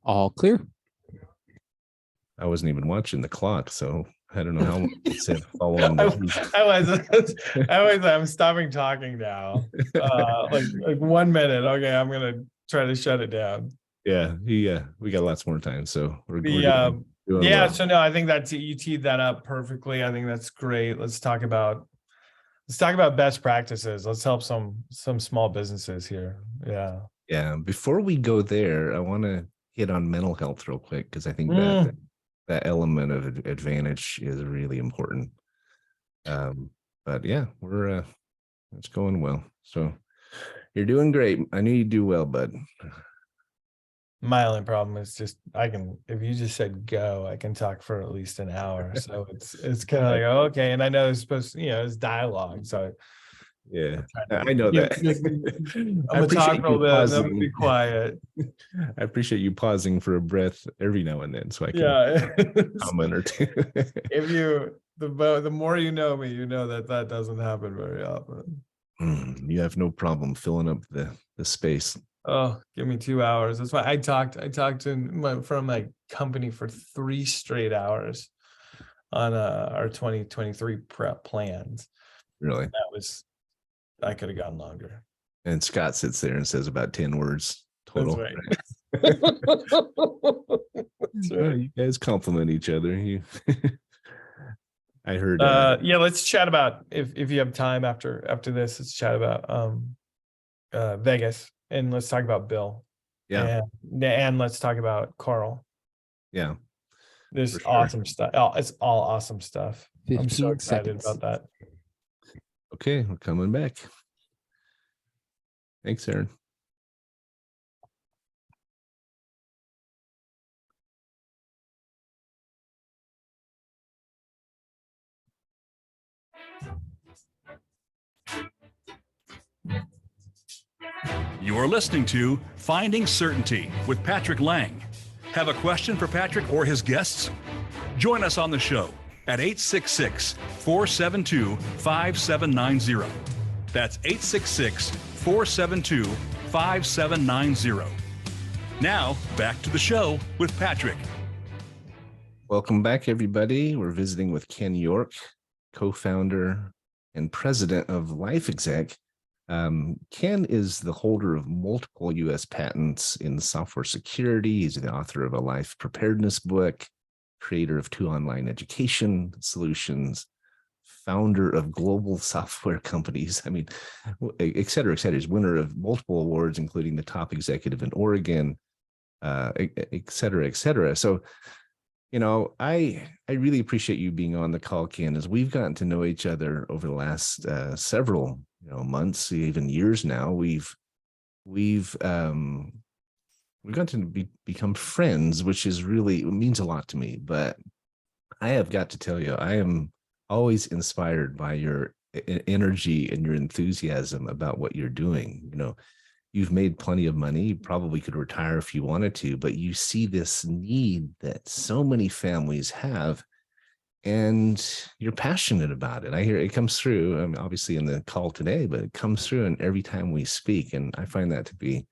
All clear. I wasn't even watching the clock, so I don't know how long it said following. I'm stopping talking now. Like 1 minute. Okay, I'm gonna try to shut it down. Yeah, we got lots more time, so we're yeah. well. So no, I think you teed that up perfectly. I think that's great. Let's talk about best practices. Let's help some small businesses here. Yeah. Yeah. Before we go there, I want to hit on mental health real quick, because I think that element of advantage is really important. But yeah, it's going well. So you're doing great. I knew you'd do well, bud. My only problem is just if you just said go, I can talk for at least an hour. So it's kind of like, okay. And I know it's supposed to, it's dialogue. So Yeah, I know that. I'm gonna talk real bit. I'm gonna be quiet. I appreciate you pausing for a breath every now and then, so I can comment or two. If you the more you know me, you know that doesn't happen very often. You have no problem filling up the space. Oh, give me 2 hours. That's why I talked from my company for 3 straight hours on our 2023 prep plans. Really? I could have gone longer. And Scott sits there and says about 10 words total. That's right. That's right. You guys compliment each other. I heard. Yeah, let's chat about if you have time after this. Let's chat about Vegas, and let's talk about Bill. Yeah, and let's talk about Carl. Yeah, there's awesome stuff. Oh, it's all awesome stuff. I'm so excited about that. Okay, we're coming back. Thanks, Aaron. You're listening to Finding Certainty with Patrick Lang. Have a question for Patrick or his guests? Join us on the show at 866-472-5790. That's 866-472-5790. Now, back to the show with Patrick. Welcome back, everybody. We're visiting with Ken York, co-founder and president of LifeExec. Ken is the holder of multiple U.S. patents in software security. He's the author of a life preparedness book, creator of 2 online education solutions, founder of global software companies. I mean, et cetera, et cetera. He's winner of multiple awards, including the top executive in Oregon, et cetera, et cetera. So, I really appreciate you being on the call, Ken, as we've gotten to know each other over the last several months, even years now. We've gotten to become friends, which is really means a lot to me. But I have got to tell you, I am always inspired by your energy and your enthusiasm about what you're doing. You've made plenty of money. You probably could retire if you wanted to, but you see this need that so many families have, and you're passionate about it. I hear it comes through, obviously in the call today, but it comes through and every time we speak, and I find that to be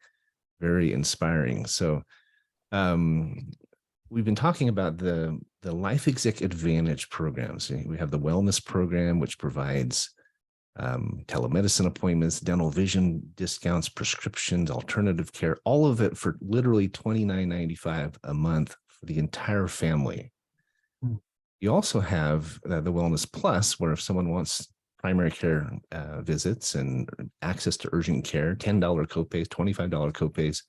very inspiring. So we've been talking about the LifeExec Advantage programs. We have the wellness program, which provides telemedicine appointments, dental vision discounts, prescriptions, alternative care, all of it for literally $29.95 a month for the entire family. You also have the Wellness Plus, where if someone wants primary care visits and access to urgent care, $10 copays, $25 copays,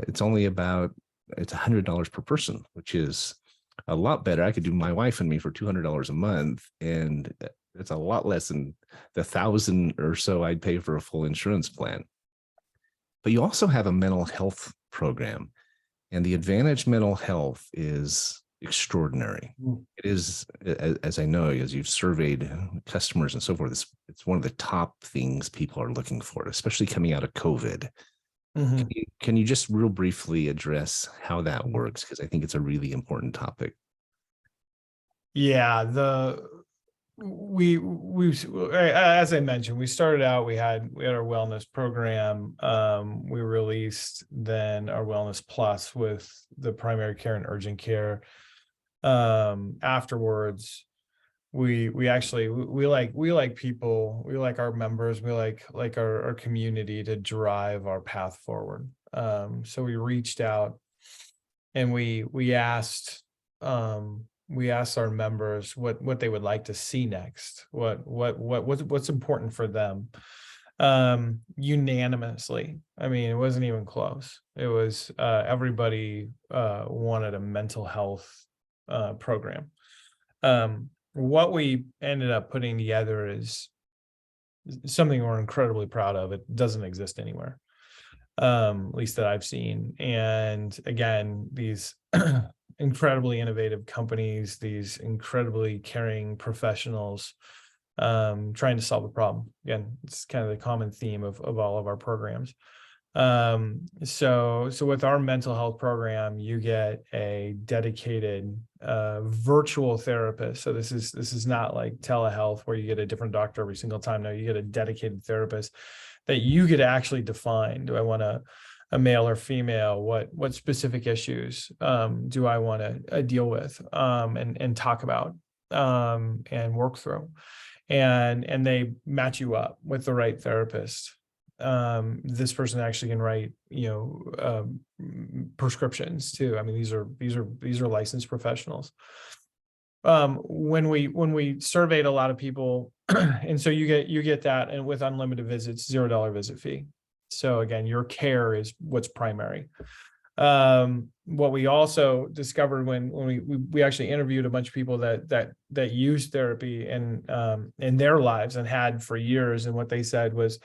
it's $100 per person, which is a lot better. I could do my wife and me for $200 a month, and it's a lot less than the $1,000 or so I'd pay for a full insurance plan. But you also have a mental health program, and the Advantage Mental Health is extraordinary. It is, as I know, as you've surveyed customers and so forth, it's one of the top things people are looking for, especially coming out of COVID. Mm-hmm. Can you just real briefly address how that works? Because I think it's a really important topic. Yeah, we as I mentioned, we started out, we had our wellness program. We released then our Wellness Plus with the primary care and urgent care. Afterwards, we like people, we like our members, we like our community to drive our path forward. So we reached out and we asked our members what they would like to see next, what's important for them. Unanimously, I mean, it wasn't even close. It was everybody wanted a mental health program. What we ended up putting together is something we're incredibly proud of. It doesn't exist anywhere, at least that I've seen. And again, these incredibly innovative companies, these incredibly caring professionals trying to solve a problem. Again, it's kind of the common theme of all of our programs. So with our mental health program, you get a dedicated virtual therapist. So this is not like telehealth where you get a different doctor every single time. No, you get a dedicated therapist that you get to actually define. Do I want a male or female? What specific issues do I want to deal with and talk about and work through? And they match you up with the right therapist. This person actually can write, prescriptions too. I mean, these are licensed professionals. When we surveyed a lot of people, and so you get that, and with unlimited visits, $0 visit fee. So again, your care is what's primary. What we also discovered when we actually interviewed a bunch of people that used therapy in their lives and had for years, and what they said was,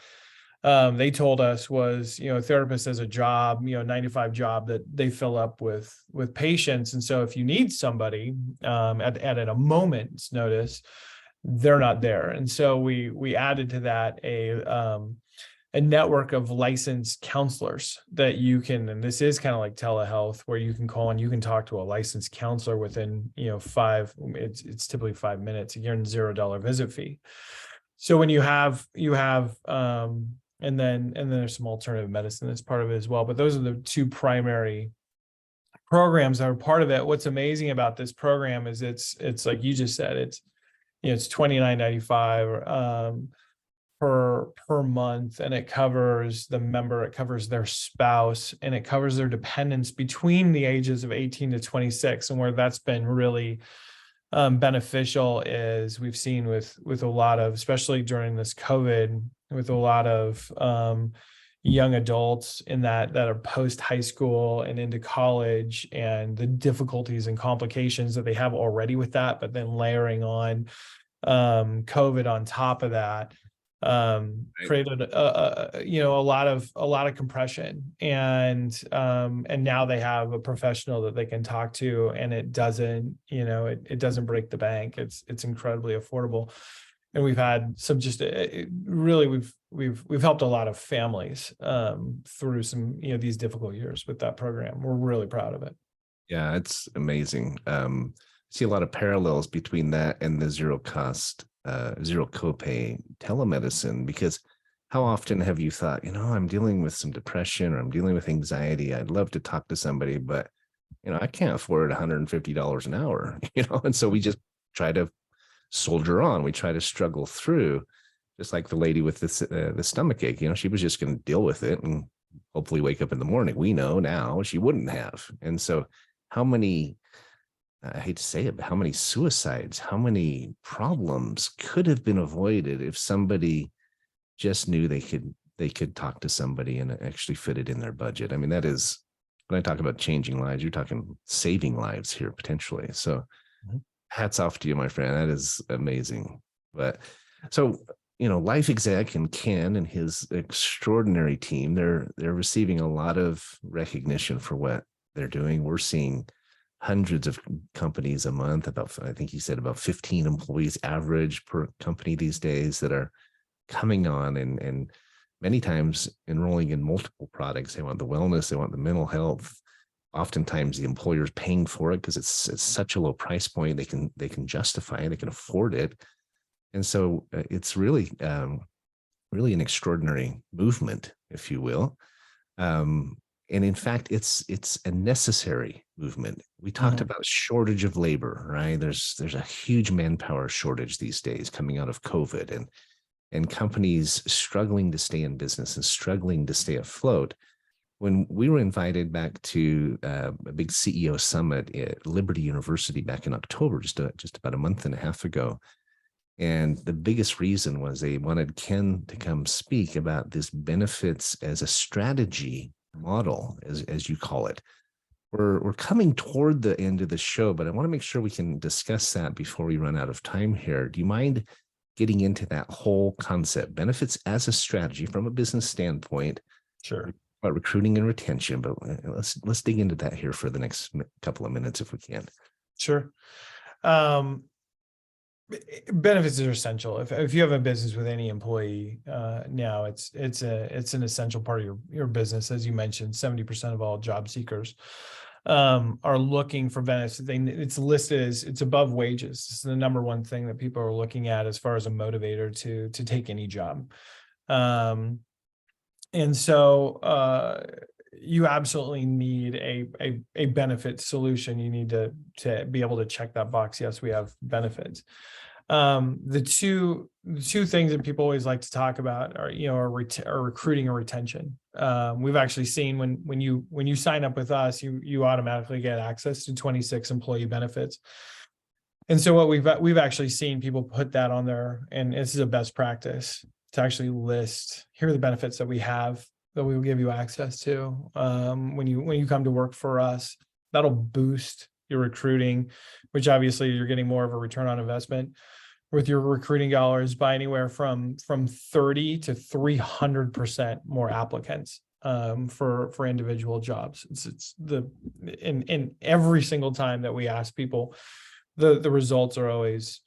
they told us was, a therapist has a job, 9-to-5 job that they fill up with patients. And so if you need somebody at a moment's notice, they're not there. And so we added to that a network of licensed counselors that you can, and this is kind of like telehealth, where you can call and you can talk to a licensed counselor within, it's typically 5 minutes, again, $0 visit fee. So when you have and then there's some alternative medicine that's part of it as well. But those are the two primary programs that are part of it. What's amazing about this program is it's like you just said, it's $29.95 per month, and it covers the member, it covers their spouse, and it covers their dependents between the ages of 18 to 26. And where that's been really beneficial is we've seen with a lot of, especially during this COVID, with a lot of young adults in that are post high school and into college, and the difficulties and complications that they have already with that, but then layering on COVID on top of that, created a lot of compression, and now they have a professional that they can talk to, and it doesn't break the bank. It's incredibly affordable. And we've had some we've helped a lot of families through some these difficult years with that program. We're really proud of it. Yeah, it's amazing. See a lot of parallels between that and the zero copay telemedicine, because how often have you thought, I'm dealing with some depression, or I'm dealing with anxiety, I'd love to talk to somebody, but I can't afford $150 an hour, and so we just try to soldier on. We try to struggle through, just like the lady with the stomach ache. She was just going to deal with it and hopefully wake up in the morning. We know now she wouldn't have. And so how many, I hate to say it, but how many suicides, how many problems could have been avoided if somebody just knew they could talk to somebody and actually fit it in their budget? I mean, that is, when I talk about changing lives, you're talking saving lives here potentially. So hats off to you, my friend. That is amazing. But so, LifeExec and Ken and his extraordinary team, they're receiving a lot of recognition for what they're doing. We're seeing hundreds of companies a month, I think he said about 15 employees average per company these days, that are coming on and many times enrolling in multiple products. They want the wellness, they want the mental health. Oftentimes the employer's paying for it because it's such a low price point. They can justify it, they can afford it. And so it's really an extraordinary movement, if you will. And in fact, it's a necessary movement. We talked about shortage of labor, right? There's a huge manpower shortage these days coming out of COVID, and companies struggling to stay in business and struggling to stay afloat. When we were invited back to a big CEO summit at Liberty University back in October, just about a month and a half ago, and the biggest reason was they wanted Ken to come speak about this benefits as a strategy model, as you call it. We're coming toward the end of the show, but I want to make sure we can discuss that before we run out of time here. Do you mind getting into that whole concept, benefits as a strategy from a business standpoint? Sure. About recruiting and retention, but let's dig into that here for the next couple of minutes if we can. Sure. Benefits are essential. If you have a business with any employee now, it's an essential part of your business. As you mentioned, 70% of all job seekers are looking for benefits. It's listed as it's above wages. It's the number one thing that people are looking at as far as a motivator to take any job. And so you absolutely need a benefit solution. You need to be able to check that box. Yes, we have benefits. The two things that people always like to talk about are recruiting and retention. We've actually seen when you sign up with us, you automatically get access to 26 employee benefits. And so what we've actually seen people put that on there, and this is a best practice to actually list, here are the benefits that we have that we will give you access to when you come to work for us. That'll boost your recruiting, which obviously you're getting more of a return on investment with your recruiting dollars by anywhere from 30 to 300% more applicants for individual jobs. It's in every single time that we ask people, the results are always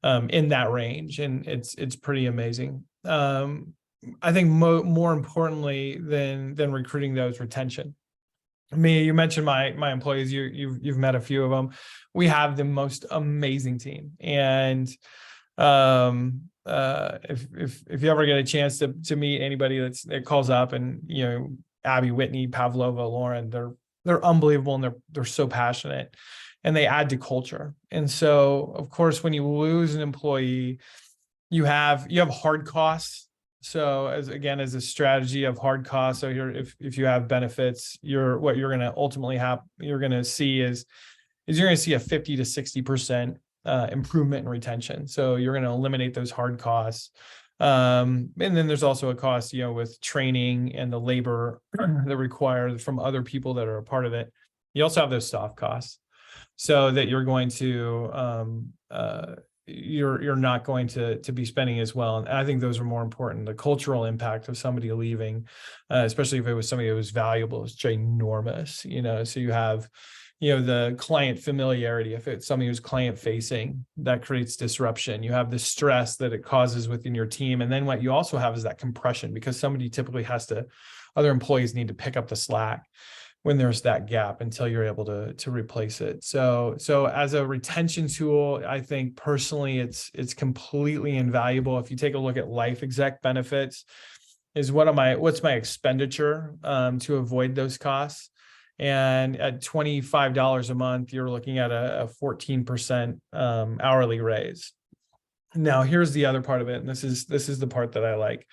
in that range, and it's pretty amazing. I think more importantly than recruiting those, retention. You mentioned my employees. You've met a few of them. We have the most amazing team, and if you ever get a chance to meet anybody that calls up, and Abby, Whitney, Pavlova, Lauren, they're unbelievable, and they're so passionate, and they add to culture. And so, of course, when you lose an employee, you have hard costs. So as a strategy of hard costs, so if you have benefits, what you're going to ultimately you're going to see is you're going to see a 50 to 60% improvement in retention. So you're going to eliminate those hard costs. And then there's also a cost, with training and the labor that required from other people that are a part of it. You also have those soft costs, so that you're going to you're not going to be spending as well. And I think those are more important. The cultural impact of somebody leaving, especially if it was somebody who was valuable, is ginormous. So you have, the client familiarity. If it's somebody who's client facing, that creates disruption. You have the stress that it causes within your team. And then what you also have is that compression, because somebody typically other employees need to pick up the slack when there's that gap until you're able to replace it. So as a retention tool, I think personally it's completely invaluable. If you take a look at LifeExec benefits, is what's my expenditure to avoid those costs? And at $25 a month, you're looking at a 14% hourly raise. Now, here's the other part of it, and this is the part that I like,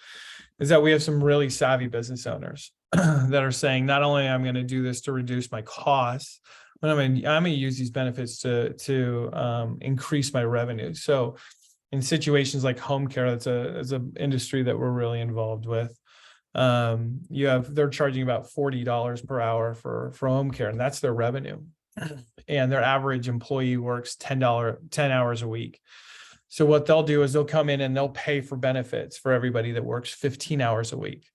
is that we have some really savvy business owners that are saying, not only am I going to do this to reduce my costs, but I'm going to use these benefits to increase my revenue. So in situations like home care, that's an industry that we're really involved with. They're charging about $40 per hour for home care, and that's their revenue. And their average employee works 10 hours a week. So what they'll do is they'll come in and they'll pay for benefits for everybody that works 15 hours a week.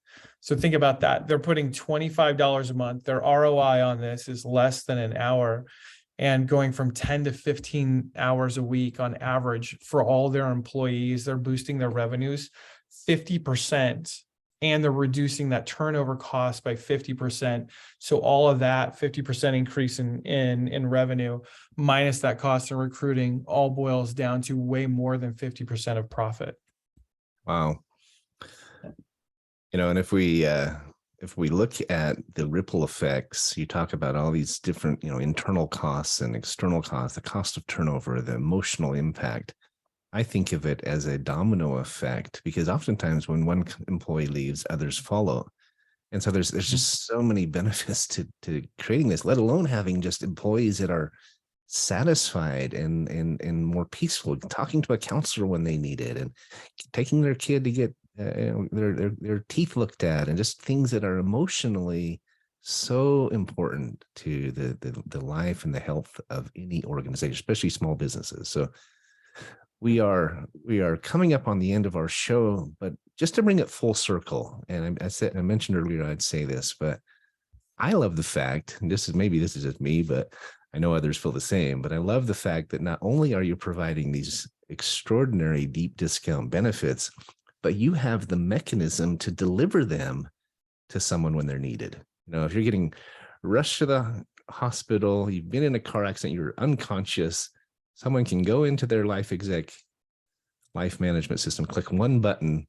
So think about that. They're putting $25 a month. Their ROI on this is less than an hour, and going from 10 to 15 hours a week on average for all their employees. They're boosting their revenues 50%, and they're reducing that turnover cost by 50%. So all of that 50% increase in revenue minus that cost of recruiting all boils down to way more than 50% of profit. Wow. And if we look at the ripple effects, you talk about all these different, internal costs and external costs, the cost of turnover, the emotional impact. I think of it as a domino effect, because oftentimes when one employee leaves, others follow. And so there's just so many benefits to creating this, let alone having just employees that are satisfied and more peaceful, talking to a counselor when they need it, and taking their kid to get their teeth looked at, and just things that are emotionally so important to the life and the health of any organization, especially small businesses. So we are coming up on the end of our show, but just to bring it full circle, and I mentioned earlier I'd say this, but I love the fact, and this is just me, but I know others feel the same, but I love the fact that not only are you providing these extraordinary deep discount benefits, but you have the mechanism to deliver them to someone when they're needed. If you're getting rushed to the hospital, you've been in a car accident, you're unconscious, someone can go into their LifeExec life management system, click one button,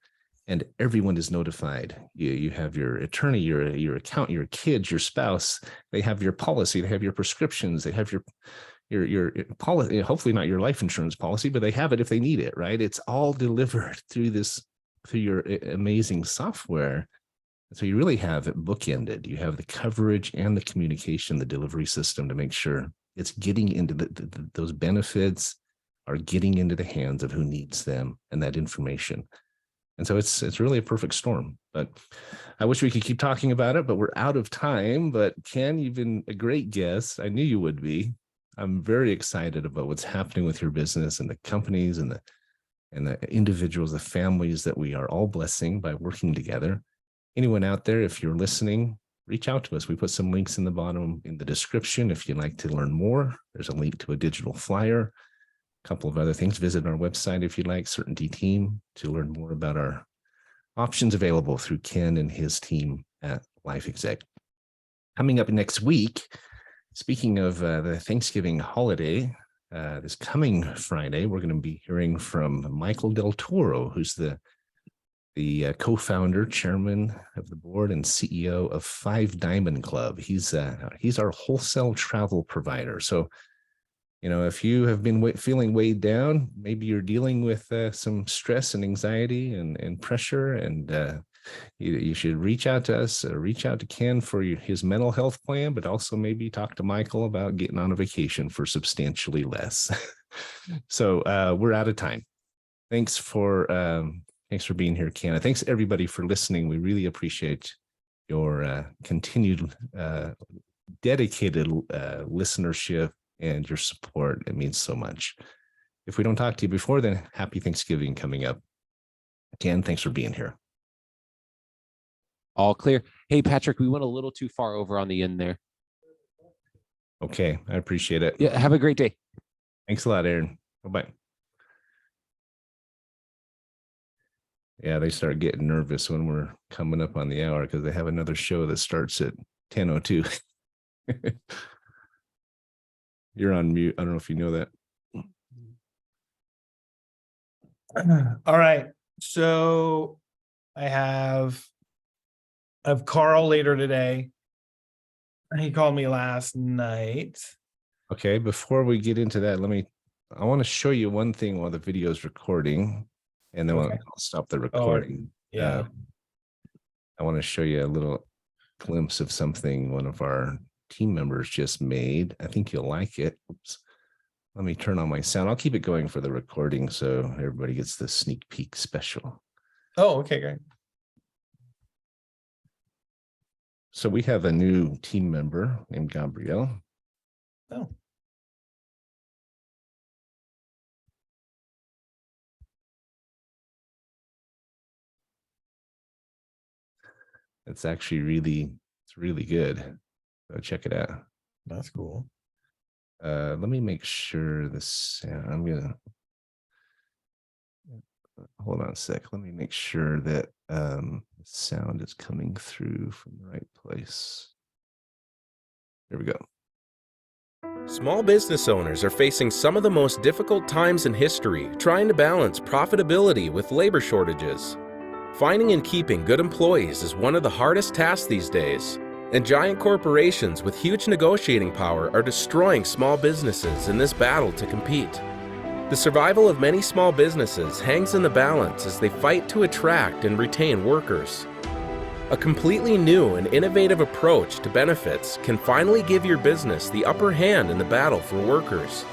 and everyone is notified. You have your attorney, your accountant, your kids, your spouse. They have your policy. They have your prescriptions. They have your policy. Hopefully not your life insurance policy, but they have it if they need it. Right? It's all delivered through your amazing software. So you really have it bookended. You have the coverage and the communication, the delivery system to make sure it's getting into those benefits are getting into the hands of who needs them and that information. And so it's really a perfect storm. But I wish we could keep talking about it, but we're out of time. But Ken, you've been a great guest. I knew you would be. I'm very excited about what's happening with your business and the companies and the individuals, the families that we are all blessing by working together. Anyone out there, if you're listening, reach out to us. We put some links in the bottom in the description. If you'd like to learn more, there's a link to a digital flyer, a couple of other things. Visit our website if you'd like, Certainty Team, to learn more about our options available through Ken and his team at LifeExec. Coming up next week, speaking of the Thanksgiving holiday, this coming Friday, we're going to be hearing from Michael Del Toro, who's the co-founder, chairman of the board, and CEO of Five Diamond Club. He's our wholesale travel provider. So, if you have been feeling weighed down, maybe you're dealing with some stress and anxiety and pressure, and you should reach out to us, reach out to Ken for his mental health plan, but also maybe talk to Michael about getting on a vacation for substantially less. So we're out of time. Thanks for being here, Ken. Thanks everybody for listening. We really appreciate your continued dedicated listenership and your support. It means so much. If we don't talk to you before then, happy Thanksgiving coming up. Ken, thanks for being here. All clear. Hey, Patrick, we went a little too far over on the end there. Okay, I appreciate it. Yeah, have a great day. Thanks a lot, Aaron. Bye-bye. Yeah, they start getting nervous when we're coming up on the hour because they have another show that starts at 10:02. You're on mute. I don't know if you know that. All right. So I have Carl later today. He called me last night. Okay, before we get into that, I want to show you one thing while the video is recording, and then I'll stop the recording. Yeah. I want to show you a little glimpse of something one of our team members just made. I think you'll like it. Oops. Let me turn on my sound. I'll keep it going for the recording so everybody gets the sneak peek special. Oh, okay, great. So we have a new team member named Gabrielle. Oh. It's actually really good. So check it out. That's cool. Let me make sure this. I'm gonna hold on a sec. Let me make sure that the sound is coming through from the right place. Here we go. Small business owners are facing some of the most difficult times in history, trying to balance profitability with labor shortages. Finding and keeping good employees is one of the hardest tasks these days, and giant corporations with huge negotiating power are destroying small businesses in this battle to compete. The survival of many small businesses hangs in the balance as they fight to attract and retain workers. A completely new and innovative approach to benefits can finally give your business the upper hand in the battle for workers.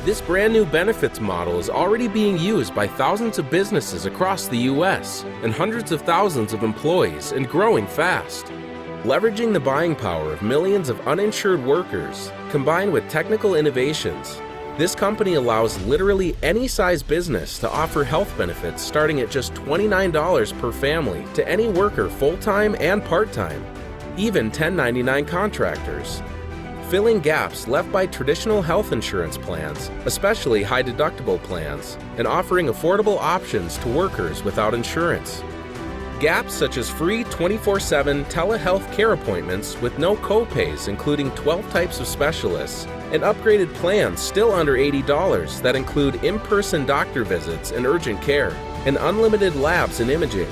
This brand new benefits model is already being used by thousands of businesses across the U.S. and hundreds of thousands of employees and growing fast. Leveraging the buying power of millions of uninsured workers, combined with technical innovations, this company allows literally any size business to offer health benefits starting at just $29 per family to any worker full-time and part-time, even 1099 contractors. filling gaps left by traditional health insurance plans, especially high-deductible plans, and offering affordable options to workers without insurance. Gaps such as free 24/7 telehealth care appointments with no copays, including 12 types of specialists, and upgraded plans still under $80 that include in-person doctor visits and urgent care, and unlimited labs and imaging.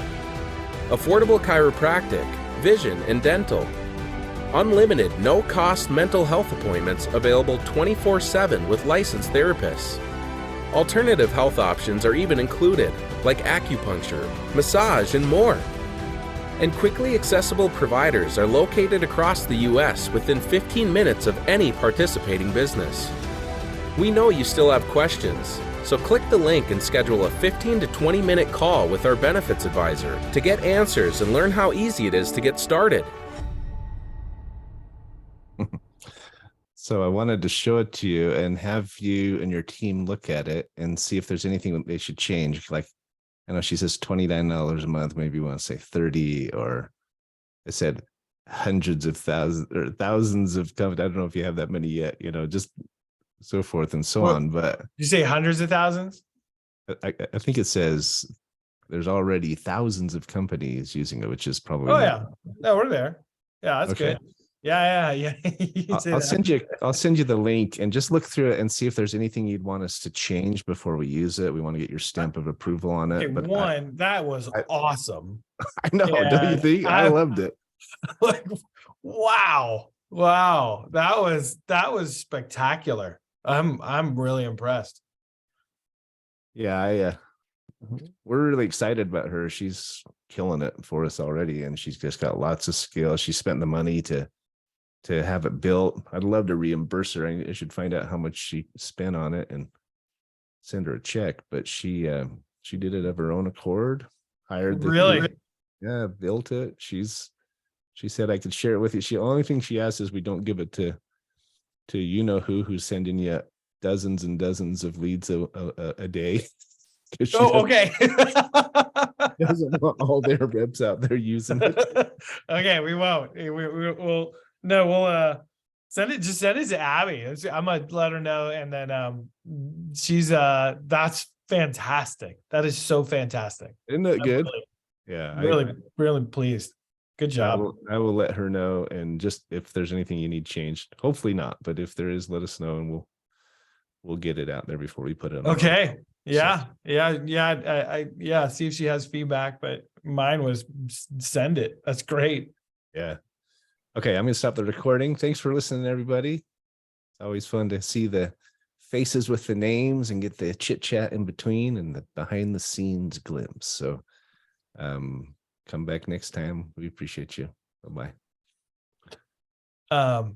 Affordable chiropractic, vision, and dental. Unlimited, no-cost mental health appointments available 24/7 with licensed therapists. Alternative health options are even included, like acupuncture, massage, and more. And quickly accessible providers are located across the U.S. within 15 minutes of any participating business. We know you still have questions, so click the link and schedule a 15 to 20-minute call with our benefits advisor to get answers and learn how easy it is to get started. So I wanted to show it to you and have you and your team look at it and see if there's anything that they should change. Like, I know she says $29 a month. Maybe you want to say 30, or it said hundreds of thousands or thousands of companies. I don't know if you have that many yet, just so forth and so on. But you say hundreds of thousands? I think it says there's already thousands of companies using it, which is probably. Oh, yeah. No, we're there. Yeah, that's okay. good. Yeah. I'll send you the link and just look through it and see if there's anything you'd want us to change before we use it. We want to get your stamp of approval on it. Okay, but that was awesome. I know, don't you think? I loved it. Like, wow. That was spectacular. I'm really impressed. Yeah, we're really excited about her. She's killing it for us already, and she's just got lots of skill. She spent the money to have it built. I'd love to reimburse her. I should find out how much she spent on it and send her a check. But she did it of her own accord. Hired the really, yeah, built it. She said I could share it with you. The only thing she asked is we don't give it to who's sending you dozens and dozens of leads a day. Oh, okay. Doesn't want all their reps out there using it. Okay, we won't. We'll send it. Just send it to Abby. I'm gonna let her know, and then she's that's fantastic. That is so fantastic. Isn't that good? Really pleased. Good job. I will let her know, and just if there's anything you need changed, hopefully not, but if there is, let us know, and we'll get it out there before we put it on. Okay. Yeah. See if she has feedback, but mine was send it. That's great. Yeah. Okay, I'm gonna stop the recording. Thanks for listening, everybody. It's always fun to see the faces with the names and get the chit chat in between and the behind the scenes glimpse. So come back next time. We appreciate you. Bye-bye.